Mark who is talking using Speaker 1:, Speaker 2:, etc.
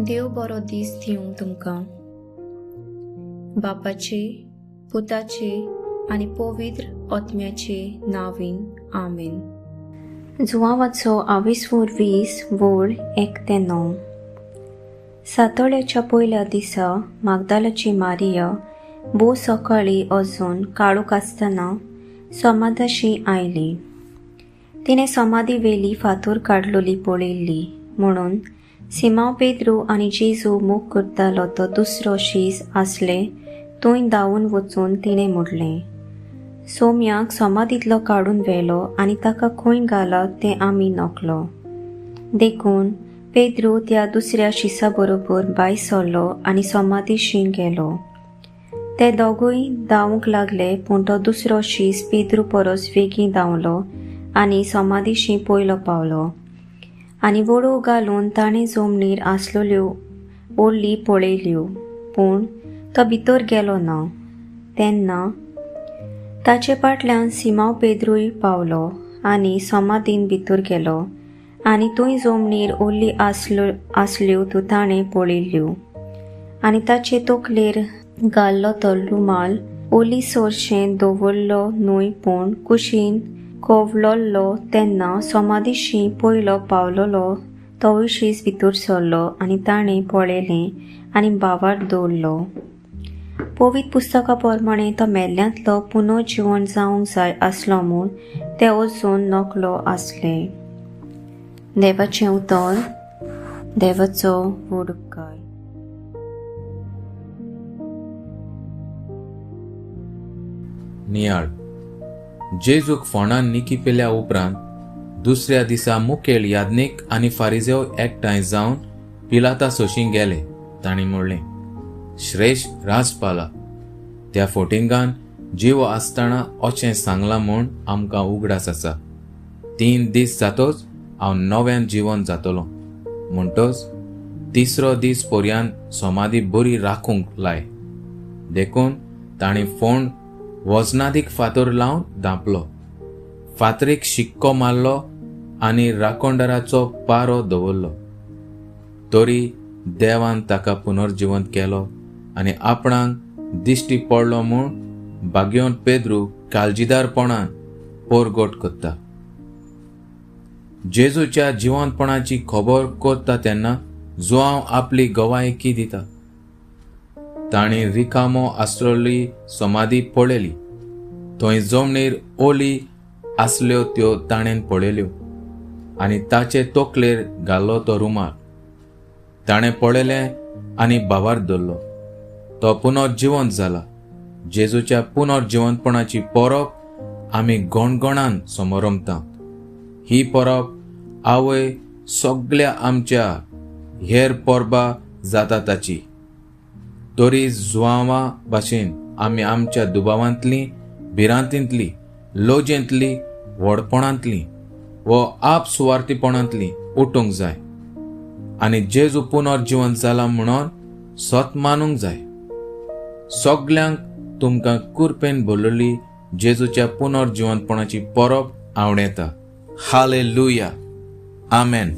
Speaker 1: देव बरो दीस दिवं तुमकां. बापाचे, पुताचे आनी पवित्र आत्म्याचे नांवीन आमेन. जुवांवाचो 22 वोड 1-9. सातोळ्याच्या पयल्या दिसा मागदालाची मारिया भोव सकाळी अजून काळोख आसतना समाधाशी आयली. तिणे समाधी वेली फातर काडलोली पळयल्ली म्हणून सिमांव पेद्रू आनी जेजू मोग करतालो तो दुसरो शीस आसले थंय धांवून वचून तिणें म्हणलें, सोम्याक समाधींतलो काडून व्हेलो आनी ताका खंय घाला तें आमी नकलो. देखून पेद्रू त्या दुसऱ्या शिसा बरोबर भायर सरलो आनी समाधीशी गेलो. ते दोगूय धांवूंक लागले, पूण तो दुसरो शीस पेद्रू परस बेगीन धांवलो आनी समाधीशी पयलो पावलो. आनी वडो घालून ताणें जमनीर आसलेल्यो ओल्ली पळयल्यो, पूण तो भितर गेलो ना. तेन्ना ताचे फाटल्यान सिमांव पेद्रूय पावलो आनी समाधीन भितर गेलो आनी थंय जमनीर ओल्ली आसल्यो त्यो ताणें पळयल्यो. आनी ताचे तकलेर घाल्लो तो रुमाल ओली सोरशें दवरलो न्हय, पूण कुशीन कोवलोल्लो. तेन्ना समाधीशी पयलो पावलोलो तोय शीस भितर सरलो आनी ताणें पळयलें आनी भावार दवरलो. पवित्र पुस्तका प्रमाणें तो मेल्ल्यांतलो पुनर्जीवन जावंक जाय आसलो म्हूण ते अजून नकलो आसले. देवाचें उतर. देवाचो वड उपकार.
Speaker 2: नियाळ. जेजूक फोंडान निकी पेल्या उपरांत दुसऱ्या दिसा मुखेल याज्ञीक आनी फारिजेव एकठांय जावन पिलाता सोशीं गेले. तांणी म्हणलें, श्रेश्ठ राजपाला, त्या फोटिंगान जीव आसतना अशें सांगलां म्हूण आमकां उगडास आसा. 3 दीस जातोच हांव नव्यान जिवन जातलों. म्हणटच तिसरो दीस पर्यंत समाधी बरी राखूंक लाय. देखून तांणी फोंड वजनादीक फातर लावन धांपलो, फातरीक शिक्को मारलो आनी राखणदाराचो पारो दवरलो. तरी देवान ताका पुनर्जिवंत केलो आनी आपणाक दिश्टी पडलो म्हूण भाग्योन पेद्रू काळजीदारपणान पोरगोट करता. जेजूच्या जिवंतपणाची खबर करता तेन्ना जुआंव आपली गवायकी दिता. तांणी रिकामो आसलेली समाधी पळयली. थंय जमनीर ओली आसल्यो त्यो ताणें पळयल्यो आनी ताचे तकलेर घाल्लो तो रुमाल ताणें पळयलें आनी भावार धरलो. तो पुनर्जिवंत जाला. जेजूच्या पुनर्जिवंतपणाची परब आमी गणगणान समोरमता. ही परब आवय सगळ्या आमच्या हेर परबा जाता ताची. तरी जुआंवा भाशेन आमी आमच्या दुबावांतली, भिरांतींतली, लोजेंतली, व्हडपणांतली व आपसुवार्थीपणांतली उठूंक जाय आनी जेजू पुनर्जिवंत जाला म्हणून सत मानूंक जाय. सगळ्यांक तुमकां कुरपेन भरलेली जेजूच्या पुनर्जिवंतपणाची परब आवडेता. हालेलुया. आमेन.